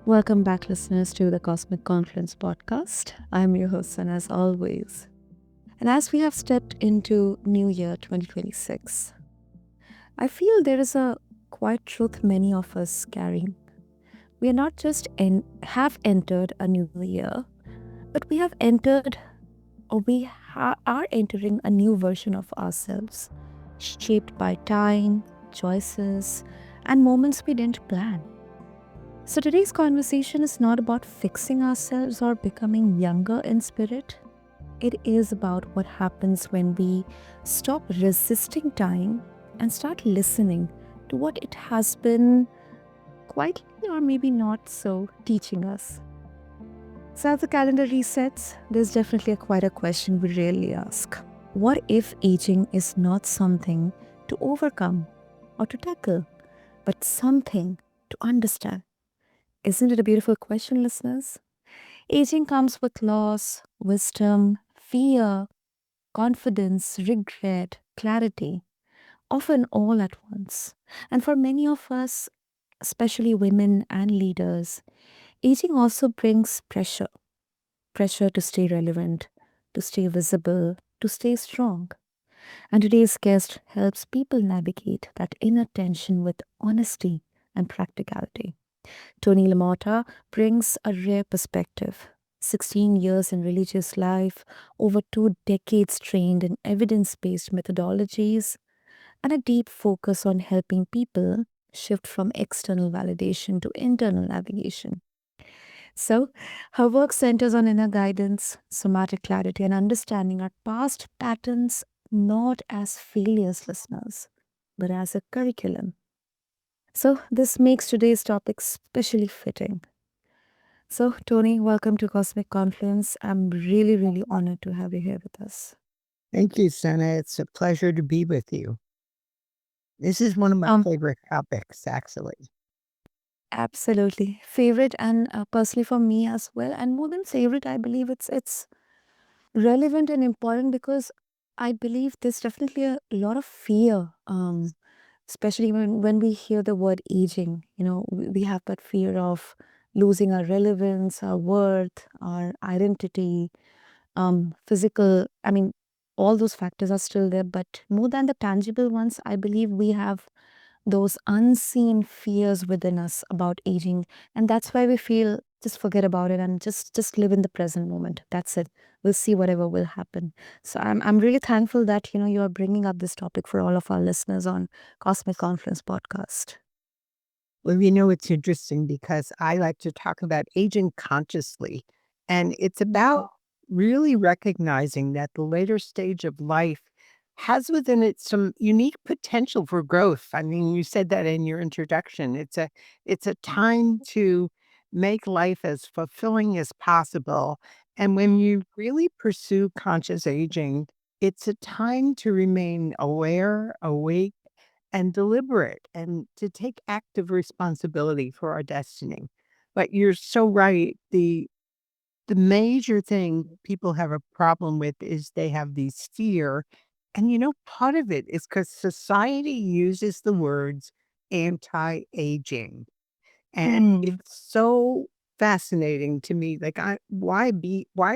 Welcome back, listeners, to the Cosmic Confluence Podcast. I'm your host, Sana, as always. And as we have stepped into New Year 2026, I feel there is a quiet truth many of us carrying. We are not just have entered a new year, but we have entered or are entering a new version of ourselves, shaped by time, choices, and moments we didn't plan. So today's conversation is not about fixing ourselves or becoming younger in spirit. It is about what happens when we stop resisting time and start listening to what it has been quietly or maybe not so teaching us. So as the calendar resets, there's definitely quite a question we rarely ask. What if aging is not something to overcome or to tackle, but something to understand? Isn't it a beautiful question, listeners? Aging comes with loss, wisdom, fear, confidence, regret, clarity, often all at once. And for many of us, especially women and leaders, aging also brings pressure to stay relevant, to stay visible, to stay strong. And today's guest helps people navigate that inner tension with honesty and practicality. Toni LaMotta brings a rare perspective. 16 years in religious life, over 2 decades trained in evidence based methodologies, and a deep focus on helping people shift from external validation to internal navigation. So, her work centers on inner guidance, somatic clarity, and understanding our past patterns not as failures, listeners, but as a curriculum. So, this makes today's topic especially fitting. So, Tony, welcome to Cosmic Confluence. I'm really honored to have you here with us. Thank you, Sana. It's a pleasure to be with you. This is one of my Um, favorite topics, actually. Absolutely favorite, and personally for me as well. And more than favorite, I believe it's relevant and important because I believe there's definitely a lot of fear, especially when we hear the word aging. We have that fear of losing our relevance, our worth, our identity, physical. I mean, all those factors are still there, but more than the tangible ones, I believe we have those unseen fears within us about aging, and that's why we feel just forget about it and just live in the present moment. That's it. We'll see whatever will happen. So I'm really thankful that you are bringing up this topic for all of our listeners on Cosmic Conference Podcast. Well, it's interesting because I like to talk about aging consciously. And it's about really recognizing that the later stage of life has within it some unique potential for growth. I mean, you said that in your introduction. It's a time to make life as fulfilling as possible. And when you really pursue conscious aging, it's a time to remain aware, awake, and deliberate and to take active responsibility for our destiny. But you're so right. The major thing people have a problem with is they have these fear. And part of it is because society uses the words anti-aging. And Hmm. it's so fascinating to me. Like, why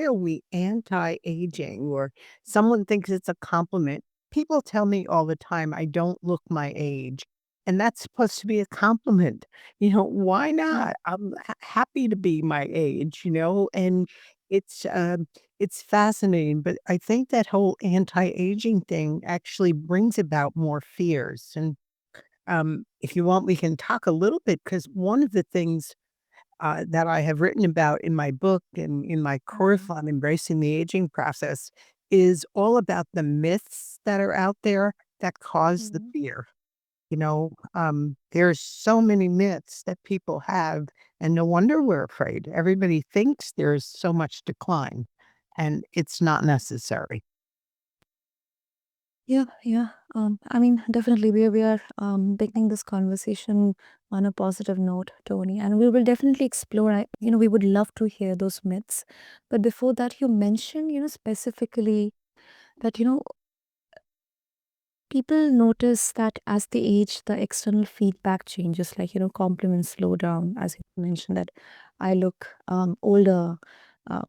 are we anti-aging? Or someone thinks it's a compliment. People tell me all the time I don't look my age. And that's supposed to be a compliment. Why not? I'm happy to be my age, and it's um it's fascinating. But I think that whole anti-aging thing actually brings about more fears. And if you want, we can talk a little bit because one of the things that I have written about in my book and in my course on embracing the aging process is all about the myths that are out there that cause the Mhm. fear. There's so many myths that people have, and no wonder we're afraid. Everybody thinks there's so much decline, and it's not necessary. Yeah. I mean, definitely, we are beginning this conversation on a positive note, Tony, and we will definitely explore. We would love to hear those myths, but before that, you mentioned, specifically that people notice that as they age, the external feedback changes, like, compliments slow down, as you mentioned, that I look older,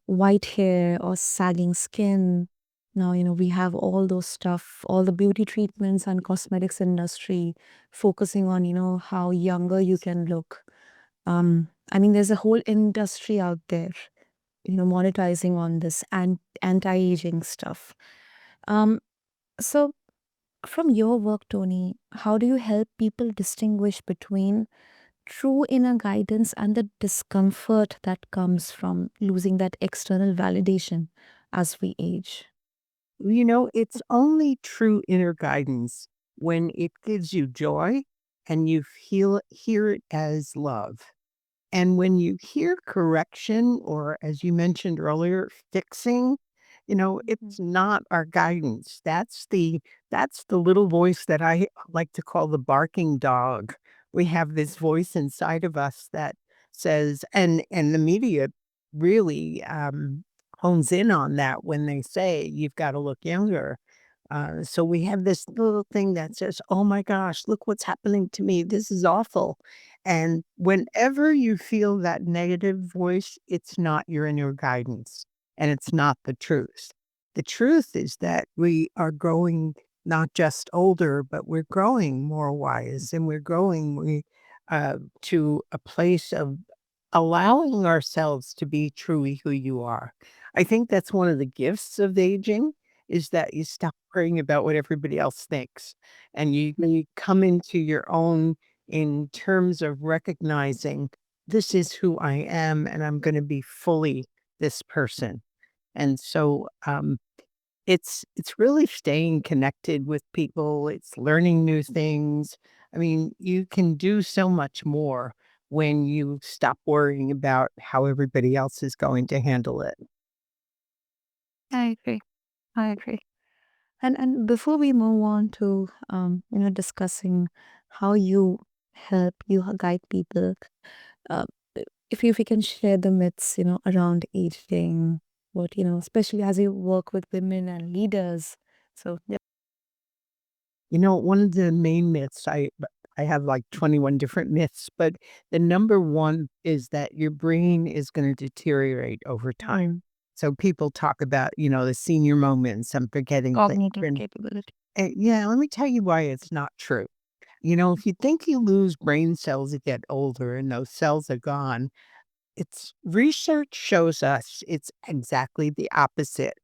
white hair or sagging skin. Now, we have all those stuff, all the beauty treatments and cosmetics industry focusing on, how younger you can look. I mean, there's a whole industry out there, monetizing on this and anti-aging stuff. Um, so from your work, Tony, how do you help people distinguish between true inner guidance and the discomfort that comes from losing that external validation as we age? It's only true inner guidance when it gives you joy and you hear it as love. And when you hear correction, or as you mentioned earlier, fixing, Mhm. it's not our guidance. That's the little voice that I like to call the barking dog. We have this voice inside of us that says, and the media really hones in on that when they say you've got to look younger. So we have this little thing that says, "Oh my gosh, look what's happening to me. This is awful." And whenever you feel that negative voice, it's not your inner guidance and it's not the truth. The truth is that we are growing not just older, but we're growing more wise and we're growing to a place of allowing ourselves to be truly who you are. I think that's one of the gifts of aging is that you stop worrying about what everybody else thinks and you come into your own in terms of recognizing this is who I am and I'm going to be fully this person. And so it's really staying connected with people, it's learning new things. I mean, you can do so much more when you stop worrying about how everybody else is going to handle it. I agree. I agree. And before we move on to discussing how you help guide people, uh, if you can share the myths around aging, what especially as you work with women and leaders. So yeah. One of the main myths, I have like 21 different myths, but the number one is that your brain is going to deteriorate over time. So people talk about, the senior moments, I'm forgetting things. Cognitive capability. Yeah, let me tell you why it's not true. If you think you lose brain cells as you get older and those cells are gone, it's research shows us it's exactly the opposite.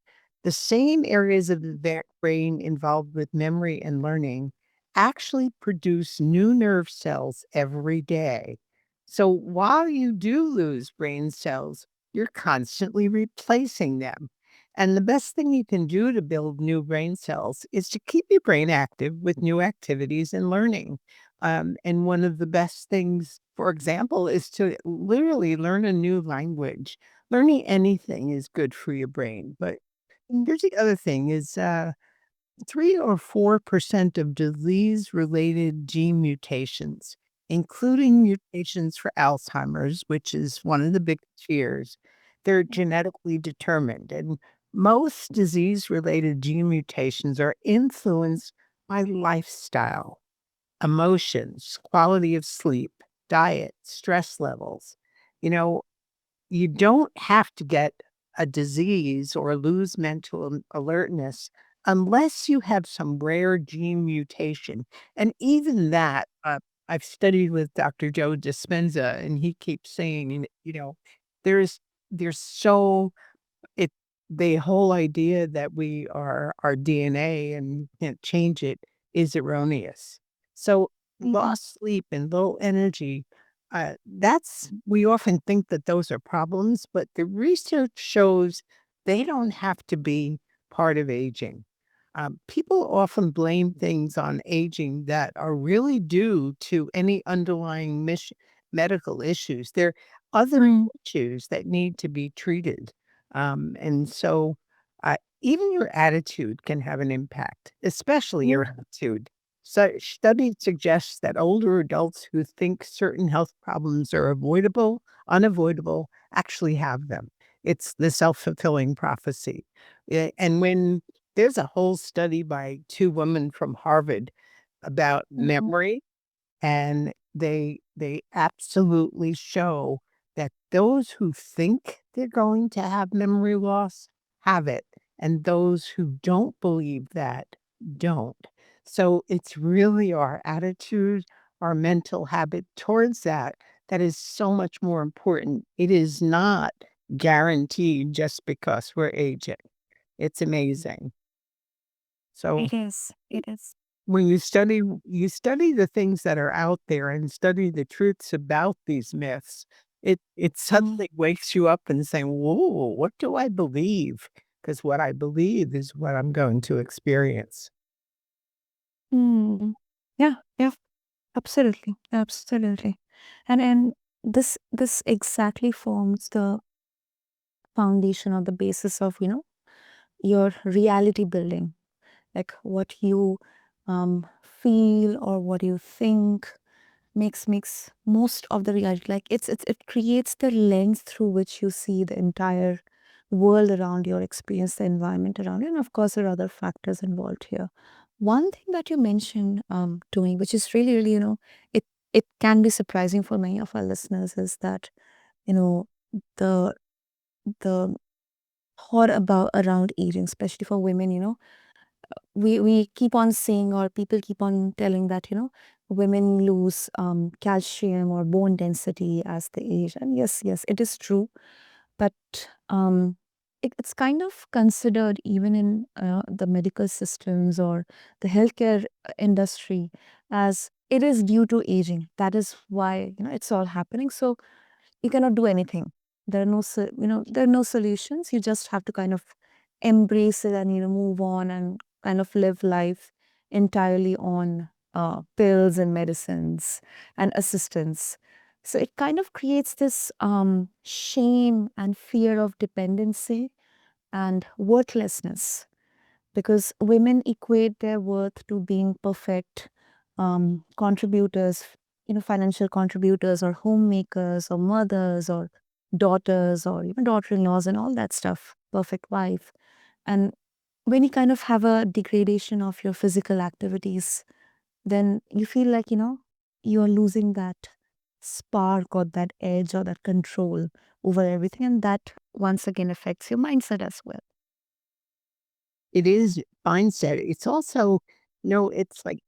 The same areas of the brain involved with memory and learning actually produce new nerve cells every day. So while you do lose brain cells, you're constantly replacing them. And the best thing you can do to build new brain cells is to keep your brain active with new activities and learning. And one of the best things, for example, is to literally learn a new language. Learning anything is good for your brain. But here's the other thing is 3 or 4% of disease-related gene mutations, including mutations for Alzheimer's, which is one of the big fears, they're genetically determined. And most disease-related gene mutations are influenced by lifestyle, emotions, quality of sleep, diet, stress levels. You know, you don't have to get a disease or lose mental alertness unless you have some rare gene mutation. And even that, I've studied with Dr. Joe Dispenza, and he keeps saying, there's there's so it the whole idea that we are our DNA and you can't change it is erroneous. So Mhm. lost sleep and low energy, that's we often think that those are problems, but the research shows they don't have to be part of aging. People often blame things on aging that are really due to any underlying medical issues. There are other issues that need to be treated. And so even your attitude can have an impact, especially your attitude. So studies suggest that older adults who think certain health problems are unavoidable, actually have them. It's the self-fulfilling prophecy. And when there's a whole study by two women from Harvard about Mhm. memory, and they absolutely show that those who think they're going to have memory loss have it, and those who don't believe that don't. So it's really our attitude, our mental habit towards that that is so much more important. It is not guaranteed just because we're aging. It's amazing. So It is. It is. when you study the things that are out there and study the truths about these myths, it Mm. suddenly wakes you up and saying, "Whoa, what do I believe? Because what I believe is what I'm going to experience." Mm. Yeah, yeah, absolutely. Absolutely. And this exactly forms the foundation or the basis of, your reality building, like what you feel or what you think makes most of the reality. Like it creates the lens through which you see the entire world around your experience, the environment around you, and of course there are other factors involved here. One thing that you mentioned to me, which is really really, it can be surprising for many of our listeners, is that you know the the thought about around aging, especially for women. We keep on saying, or people keep on telling that women lose calcium or bone density as they age, and yes, yes, it is true, but it's kind of considered even in the medical systems or the healthcare industry as it is due to aging. That is why it's all happening. So you cannot do anything. There are no there are no solutions. You just have to kind of embrace it and move on and kind of live life entirely on pills and medicines and assistance. So it kind of creates this shame and fear of dependency and worthlessness, because women equate their worth to being perfect contributors, financial contributors or homemakers or mothers or daughters or even daughter-in-laws and all that stuff, perfect wife. And when you kind of have a degradation of your physical activities, then you feel like, you're losing that spark or that edge or that control over everything. And that once again affects your mindset as well. It is mindset. It's also, it's like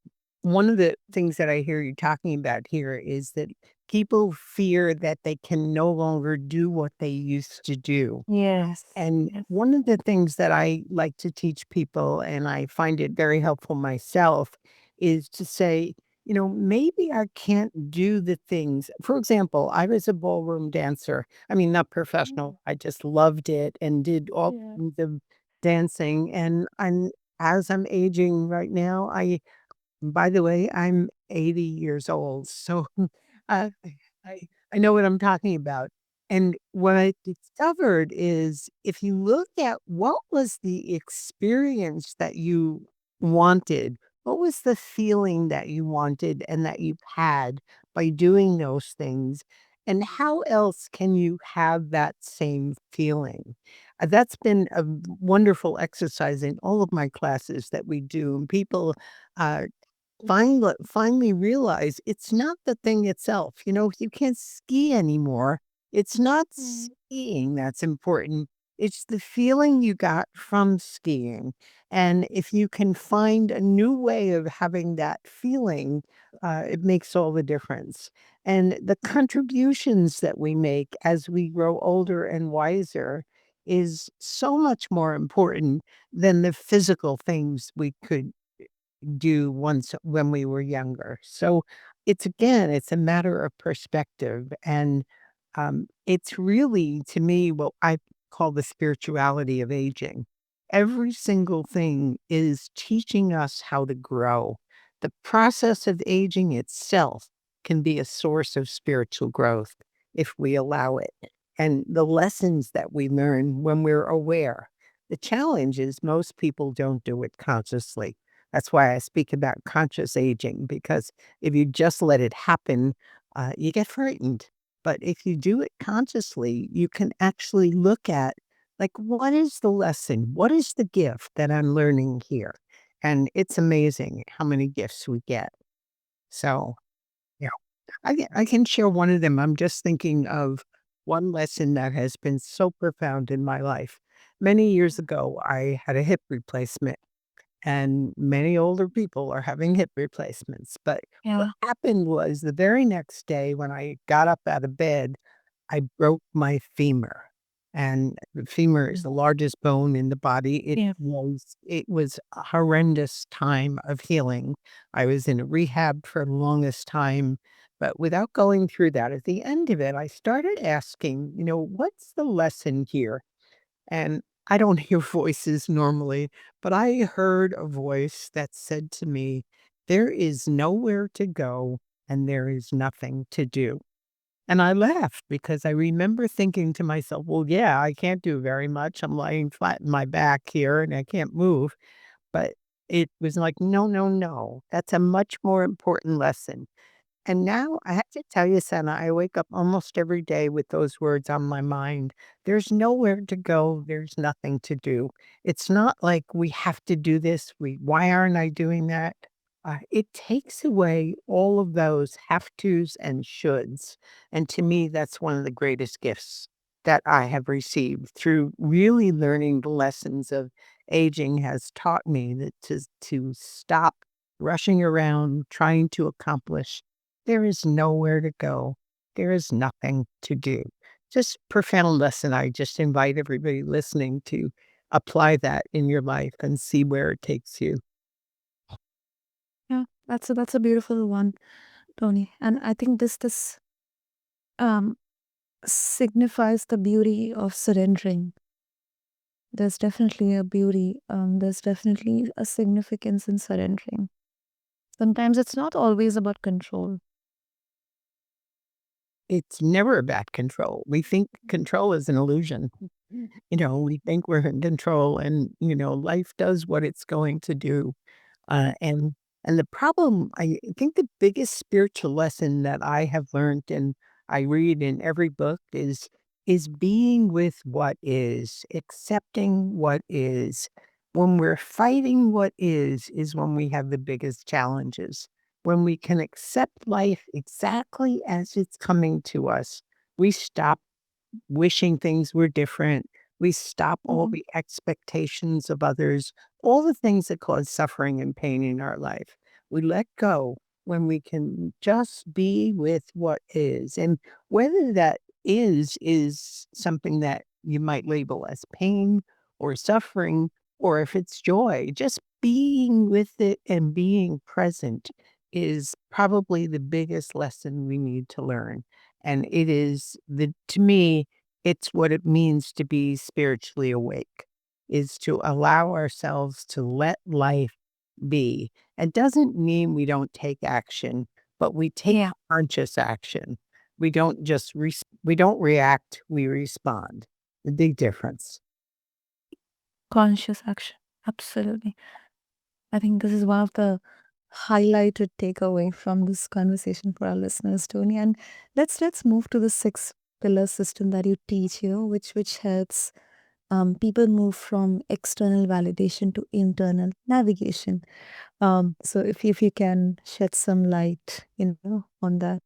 one of the things that I hear you talking about here is that people fear that they can no longer do what they used to do. Yes. And Yes. one of the things that I like to teach people, and I find it very helpful myself, is to say, maybe I can't do the things. For example, I was a ballroom dancer. I mean, not Mm. professional. I just loved it and did all Yeah. kinds of dancing. And as I'm aging right now, by the way, I'm 80 years old, so uh, I know what I'm talking about. And what I discovered is if you look at what was the experience that you wanted, what was the feeling that you wanted and that you had by doing those things, and how else can you have that same feeling? That's been a wonderful exercise in all of my classes that we do. And people uh, finally realize it's not the thing itself. If you can't ski anymore, it's not Mm. skiing that's important. It's the feeling you got from skiing. And if you can find a new way of having that feeling, it makes all the difference. And the contributions that we make as we grow older and wiser is so much more important than the physical things we could do once when we were younger. So it's a matter of perspective. And it's really, to me, what I call the spirituality of aging. Every single thing is teaching us how to grow. The process of aging itself can be a source of spiritual growth if we allow it. And the lessons that we learn when we're aware. The challenge is most people don't do it consciously. That's why I speak about conscious aging, because if you just let it happen, you get frightened. But if you do it consciously, you can actually look at Like, what is the lesson? What is the gift that I'm learning here? And it's amazing how many gifts we get. So, yeah, I can share one of them. I'm just thinking of one lesson that has been so profound in my life. Many years ago, I had a hip replacement, and many older people are having hip replacements. But what Yeah. happened was the very next day when I got up out of bed, I broke my femur, and the femur is the largest bone in the body. Yeah. It was a horrendous time of healing. I was in a rehab for the longest time, but without going through that, at the end of it, I started asking, what's the lesson here? And I don't hear voices normally, but I heard a voice that said to me, "There is nowhere to go and there is nothing to do." And I laughed because I remember thinking to myself, well, yeah, I can't do very much. I'm lying flat in my back here and I can't move. But it was like, no, no, no. That's a much more important lesson. And now I have to tell you, Sana, I wake up almost every day with those words on my mind. There's nowhere to go. There's nothing to do. It's not like we have to do this. Why aren't I doing that? It takes away all of those have tos and shoulds. And to me, that's one of the greatest gifts that I have received through really learning the lessons of aging has taught me that to stop rushing around trying to accomplish. There is nowhere to go. There is nothing to do. Just profound lesson. I just invite everybody listening to apply that in your life and see where it takes you. Yeah. That's a beautiful one, Tony. And I think this um signifies the beauty of surrendering. There's definitely a beauty, there's definitely a significance in surrendering. Sometimes it's not always about control. It's never about control. We think control is an illusion. We think we're in control and, life does what it's going to do. Uh, and and the problem, I think the biggest spiritual lesson that I have learned and I read in every book is being with what is, accepting what is. When we're fighting what is when we have the biggest challenges. When we can accept life exactly as it's coming to us, we stop wishing things were different. We stop all Mhm. the expectations of others, all the things that cause suffering and pain in our life. We let go when we can just be with what is. And whether that is something that you might label as pain or suffering, or if it's joy, just being with it and being present is probably the biggest lesson we need to learn. And it is to me, it's what it means to be spiritually awake, is to allow ourselves to let life be. It doesn't mean we don't take action, but we take Yeah. conscious action. We don't just we don't react, we respond. The big difference. Conscious action. Absolutely. I think this is one of the highlighted takeaway from this conversation for our listeners, Tony. And let's move to the six pillar system that you teach, which helps people move from external validation to internal navigation. So if you can shed some light, on that,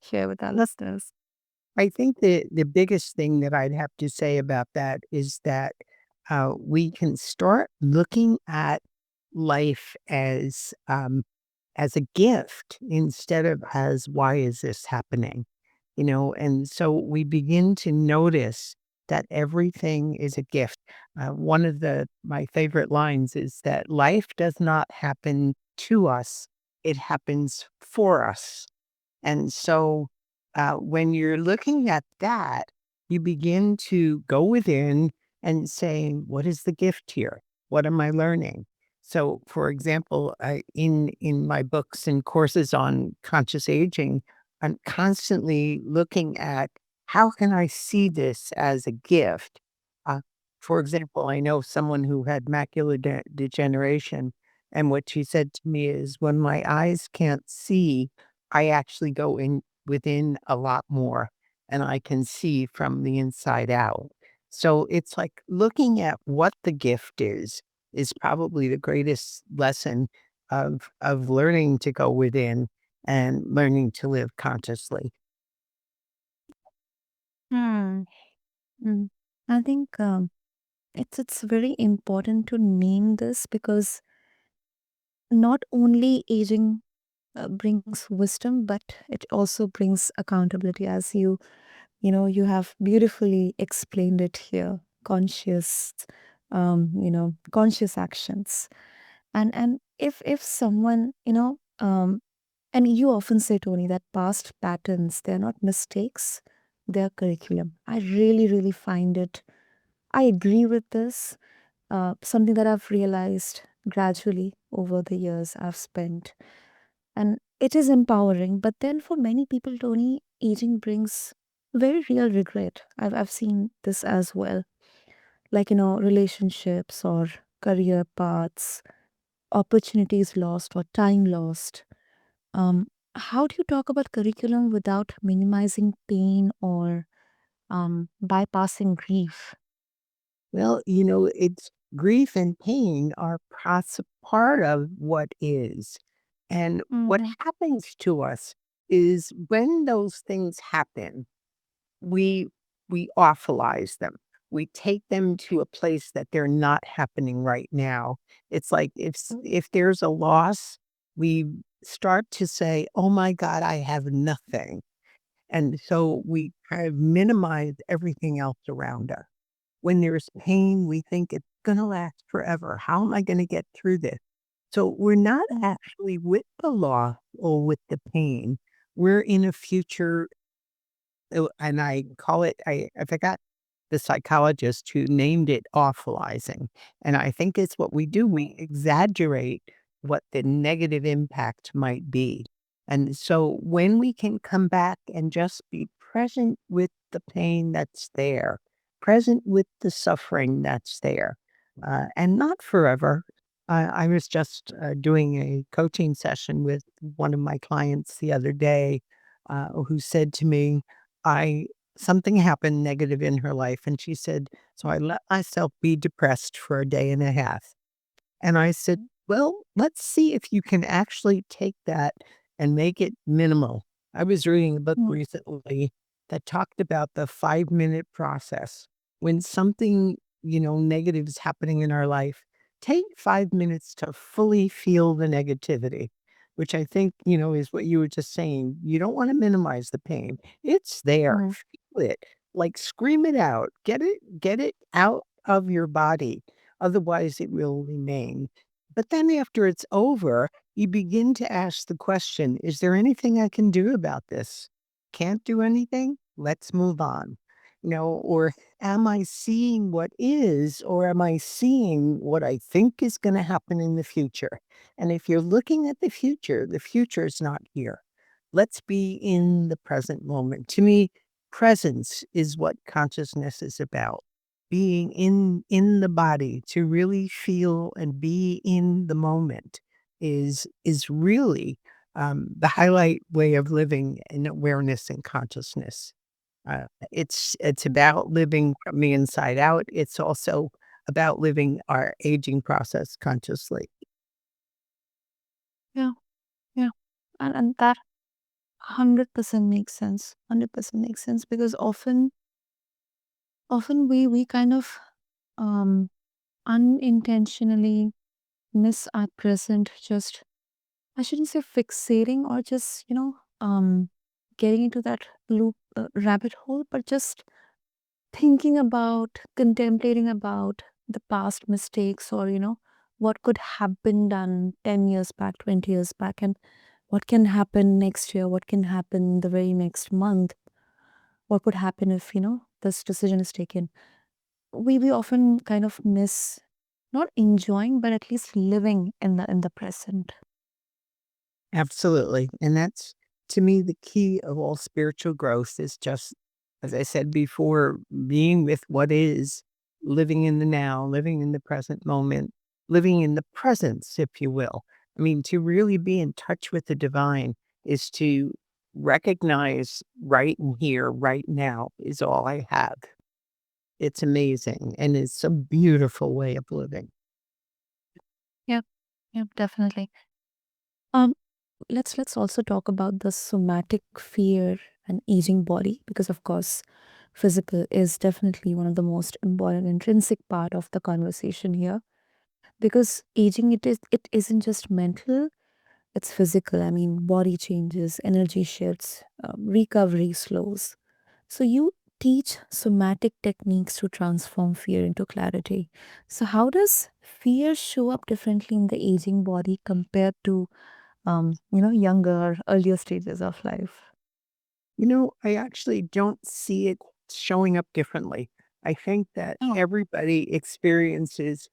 share with our listeners. I think the biggest thing that I'd have to say about that is that we can start looking at life as a gift instead of as why is this happening? And so we begin to notice that everything is a gift. One of my favorite lines is that life does not happen to us; it happens for us. And so, when you're looking at that, you begin to go within and saying, "What is the gift here? What am I learning?" So, for example, in my books and courses on conscious aging, I'm constantly looking at how can I see this as a gift. Uh, for example, I know someone who had macular degeneration, and what she said to me is, "When my eyes can't see, I actually go in within a lot more and I can see from the inside out." So it's like looking at what the gift is probably the greatest lesson of learning to go within and learning to live consciously. Hmm. Mm. I think it's very important to name this because not only aging brings wisdom, but it also brings accountability, as you have beautifully explained it here. Conscious actions, and if someone and you often say, Tony, that past patterns, they're not mistakes, they're curriculum. I really find it. I agree with this. Something that I've realized gradually over the years I've spent. And it is empowering. But then for many people, Tony, aging brings very real regret. I've seen this as well. Like, relationships or career paths, opportunities lost or time lost. Um, how do you talk about curriculum without minimizing pain or bypassing grief? Well, it's grief and pain are part of what is. And what Mm-hmm. happens to us is when those things happen, we we awfulize them. We take them to a place that they're not happening right now. It's like if there's a loss, we start to say, "Oh my God, I have nothing." And so we kind of minimize everything else around us. When there's pain, we think it's gonna last forever. How am I gonna get through this? So we're not actually with the loss or with the pain. We're in a future, and I call it, I forgot the psychologist who named it awfulizing. And I think it's what we do. We exaggerate what the negative impact might be. And so when we can come back and just be present with the pain that's there, present with the suffering that's there, and not forever. I was just doing a coaching session with one of my clients the other day who said to me, I something happened negative in her life, and she said, "So I let myself be depressed for a day and a half." And I said, "Well, let's see if you can actually take that and make it minimal." I was reading a book recently that talked about the 5-minute process. When something, negative is happening in our life, take 5 minutes to fully feel the negativity, which I think, is what you were just saying. You don't want to minimize the pain. It's there. Mm-hmm. Feel it. Like scream it out. Get it out of your body. Otherwise, it will remain. But then after it's over, you begin to ask the question, is there anything I can do about this? Can't do anything? Let's move on. Or am I seeing what is, or am I seeing what I think is going to happen in the future? And if you're looking at the future is not here. Let's be in the present moment. To me, presence is what consciousness is about, being in the body to really feel and be in the moment is really the highlight way of living in awareness and consciousness. It's about living from the inside out. It's also about living our aging process consciously. Yeah, yeah. And that 100% makes sense. 100% makes sense because often we kind of um unintentionally miss our present, just I shouldn't say fixating or just, getting into that loop rabbit hole, but just thinking about, contemplating about the past mistakes or, what could have been done 10 years back, 20 years back, and what can happen next year, what can happen the very next month, what could happen if, this decision is taken. We often kind of miss not enjoying, but at least living in the present. Absolutely. And that's, to me, the key of all spiritual growth is just, as I said before, being with what is, living in the now, living in the present moment, living in the presence, if you will. I mean, to really be in touch with the divine is to recognize right in here, right now is all I have. It's amazing, and it's a beautiful way of living. Yep. Yep. Definitely. Um, let's also talk about the somatic fear and aging body, because of course physical is definitely one of the most important intrinsic part of the conversation here, because aging, it isn't just mental, it's physical. I mean, body changes, energy shifts, recovery slows. So you teach somatic techniques to transform fear into clarity. So how does fear show up differently in the aging body compared to younger, earlier stages of life? I actually don't see it showing up differently. I think that Oh. everybody experiences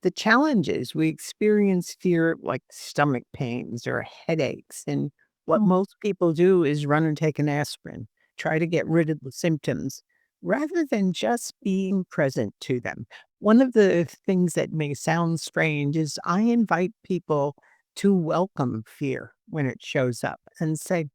the challenges. We experience fear like stomach pains or headaches. And what Mm. most people do is run and take an aspirin, try to get rid of the symptoms rather than just being present to them. One of the things that may sound strange is I invite people to welcome fear when it shows up and say,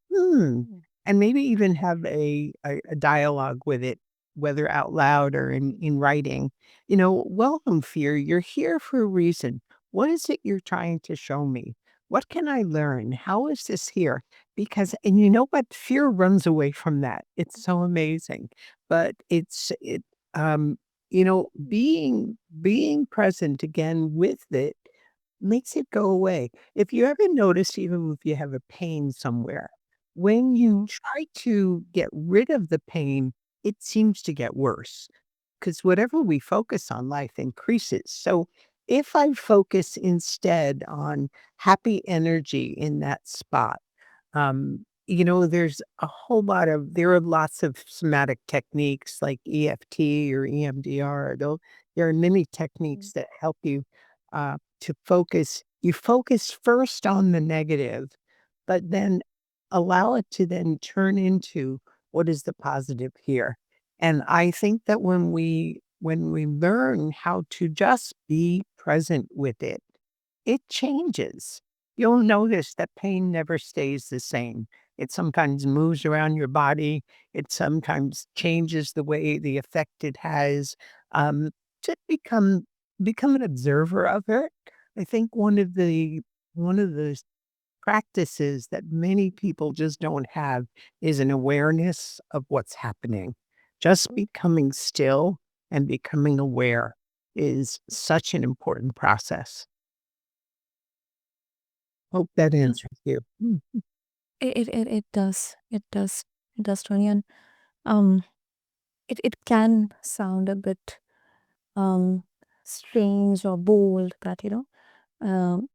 and maybe even have a dialogue with it, whether out loud or in writing. Welcome fear. You're here for a reason. What is it you're trying to show me? What can I learn? How is this here? Because, and you know what? Fear runs away from that. It's so amazing. But um, being present again with it makes it go away. If you ever notice, even if you have a pain somewhere, when you try to get rid of the pain, it seems to get worse because whatever we focus on, life increases. So if I focus instead on happy energy in that spot, there are lots of somatic techniques like EFT or EMDR. There are many techniques that help you to focus. You focus first on the negative, but then allow it to then turn into what is the positive here. And I think that when we learn how to just be present with it, it changes. You'll notice that pain never stays the same. It sometimes moves around your body. It sometimes changes the way the effect it has. Um, to become an observer of it. I think one of the practices that many people just don't have is an awareness of what's happening. Just becoming still and becoming aware is such an important process. Hope that Yeah. answers you. It does. It does. It does, Tony. And um, it can sound a bit um strange or bold that, um,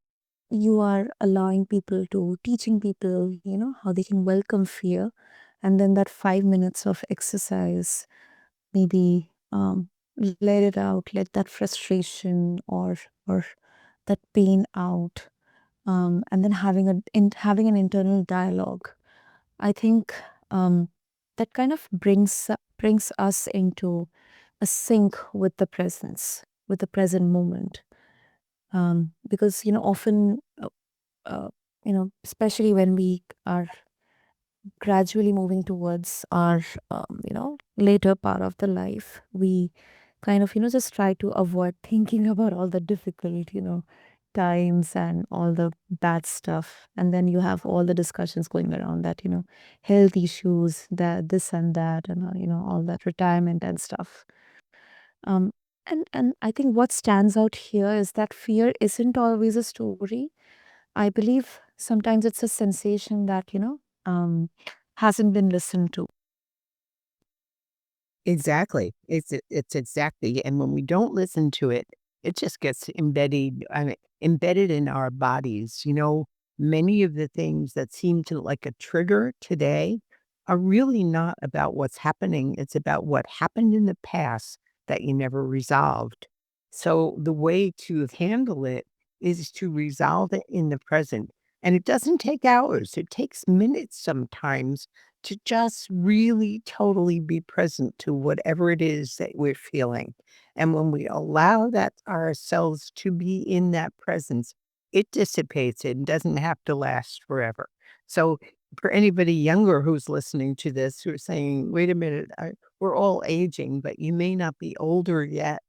you are allowing people to teaching people, how they can welcome fear, and then that 5 minutes of exercise, maybe let it out, let that frustration or that pain out, and then having an internal dialogue. I think um, that kind of brings us into a sync with the presence, with the present moment. Because often, especially when we are gradually moving towards our later part of the life, we kind of just try to avoid thinking about all the difficult times and all the bad stuff, and then you have all the discussions going around that, health issues, that this and that, and all that retirement and stuff. um and I think what stands out here is that fear isn't always a story. I believe sometimes it's a sensation that, hasn't been listened to. Exactly. It's exactly, and when we don't listen to it, it just gets embedded in our bodies. Many of the things that seem to like a trigger today are really not about what's happening. It's about what happened in the past that you never resolved. So the way to handle it is to resolve it in the present. And it doesn't take hours. It takes minutes sometimes to just really totally be present to whatever it is that we're feeling. And when we allow that ourselves to be in that presence, it dissipates. It doesn't have to last forever. So for anybody younger who's listening to this, who's saying, wait a minute, we're all aging, but you may not be older yet.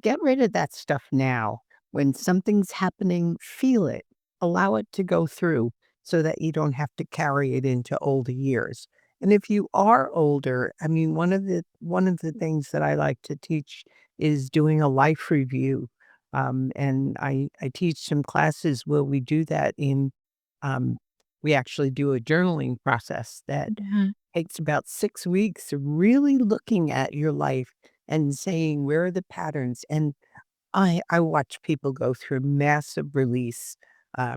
Get rid of that stuff now. When something's happening, feel it, allow it to go through so that you don't have to carry it into older years. And if you are older, I mean, one of the things that I like to teach is doing a life review. And I teach some classes where we do that um, we actually do a journaling process that Mhm. takes about 6 weeks of really looking at your life and saying, where are the patterns? And I watch people go through massive release,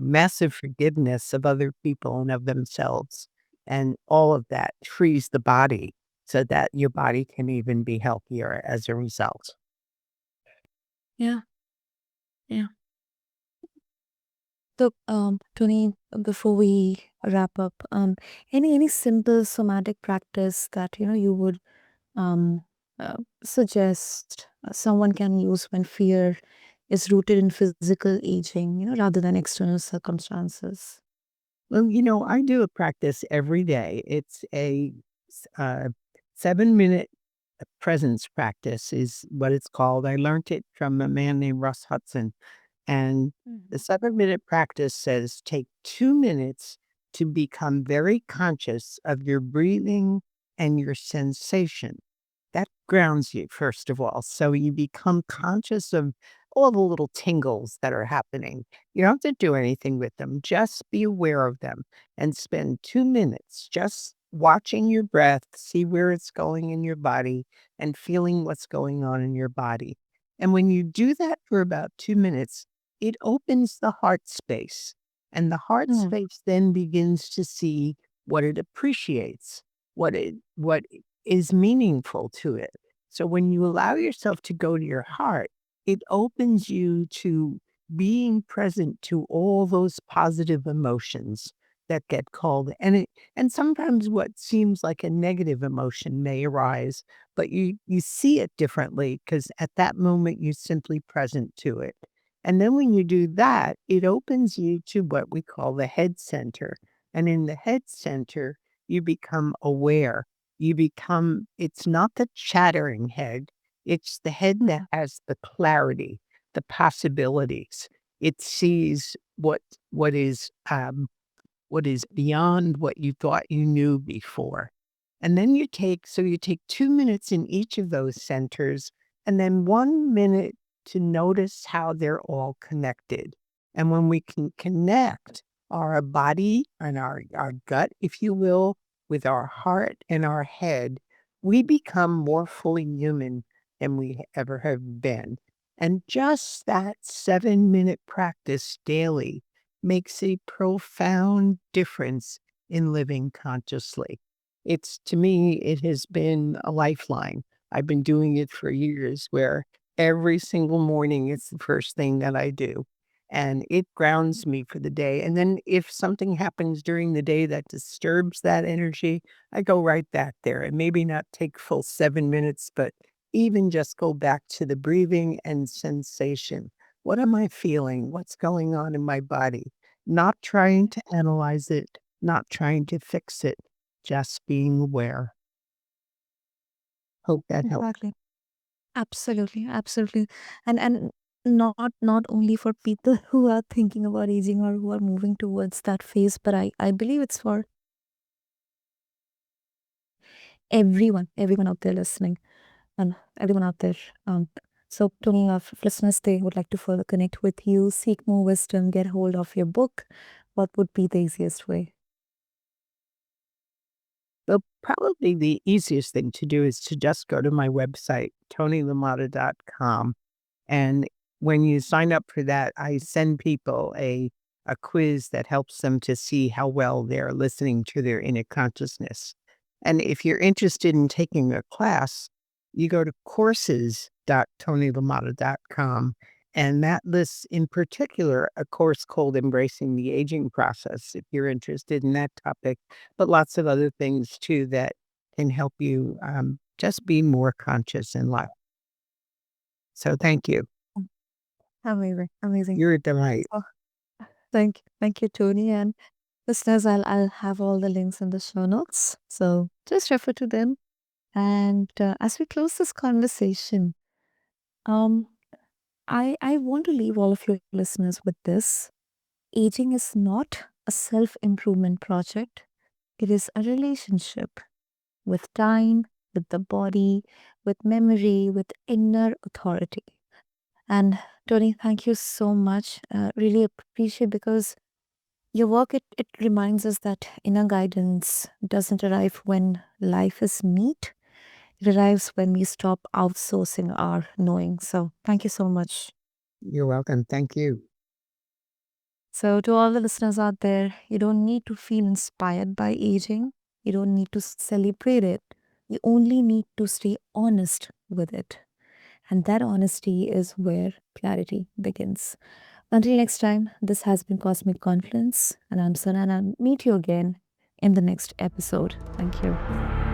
massive forgiveness of other people and of themselves. And all of that frees the body so that your body can even be healthier as a result. Yeah, yeah. So, Tony, before we wrap up, any simple somatic practice that you would um, suggest someone can use when fear is rooted in physical aging, rather than external circumstances? Well, I do a practice every day. It's a 7-minute presence practice, is what it's called. I learned it from a man named Russ Hudson. And the Mhm. 7-minute practice says take 2 minutes to become very conscious of your breathing and your sensation. That grounds you, first of all. So you become conscious of all the little tingles that are happening. You don't have to do anything with them, just be aware of them and spend 2 minutes just watching your breath, see where it's going in your body and feeling what's going on in your body. And when you do that for about 2 minutes, it opens the heart space. And the heart Mm. space then begins to see what it appreciates, what is meaningful to it. So when you allow yourself to go to your heart, it opens you to being present to all those positive emotions that get called. And sometimes what seems like a negative emotion may arise, but you see it differently because at that moment you're simply present to it. And then when you do that, it opens you to what we call the head center. And in the head center, you become aware. It's not the chattering head, it's the head that Mhm. has the clarity, the possibilities. It sees what is what is beyond what you thought you knew before. And then you take 2 minutes in each of those centers and then 1 minute to notice how they're all connected. And when we can connect our body and our gut, if you will, with our heart and our head, we become more fully human than we ever have been. And just that 7-minute practice daily makes a profound difference in living consciously. To me, it has been a lifeline. I've been doing it for years where every single morning it's the first thing that I do. And it grounds me for the day. And then if something happens during the day that disturbs that energy, I go right back there and maybe not take full 7 minutes, but even just go back to the breathing and sensation. What am I feeling? What's going on in my body? Not trying to analyze it, not trying to fix it, just being aware. Hope that helps. Exactly. Absolutely, absolutely. And not only for people who are thinking about aging or who are moving towards that phase, but I believe it's for everyone out there listening, and everyone out there. So, Tony, if listeners they would like to further connect with you, seek more wisdom, get hold of your book, what would be the easiest way? Well, probably the easiest thing to do is to just go to my website, ToniLaMotta.com. And when you sign up for that, I send people a quiz that helps them to see how well they're listening to their inner consciousness. And if you're interested in taking a class, you go to courses.tonylamotta.com. And that lists in particular a course called Embracing the Aging Process, if you're interested in that topic, but lots of other things too that can help you just be more conscious in life. So thank you. Mm. Amazing, amazing. You're a delight. So, thank you, Tony, and listeners. I'll have all the links in the show notes, so just refer to them. And as we close this conversation, um, I want to leave all of your listeners with this. Aging is not a self improvement project, it is a relationship with time, with the body, with memory, with inner authority. And Tony, thank you so much. Really appreciate because your work it reminds us that inner guidance doesn't arrive when life is neat. It arrives when we stop outsourcing our knowing. So thank you so much. You're welcome. Thank you. So to all the listeners out there, you don't need to feel inspired by aging. You don't need to celebrate it. You only need to stay honest with it. And that honesty is where clarity begins. Until next time, this has been Cosmic Confluence, and I'm Sana, and I'll meet you again in the next episode. Thank you.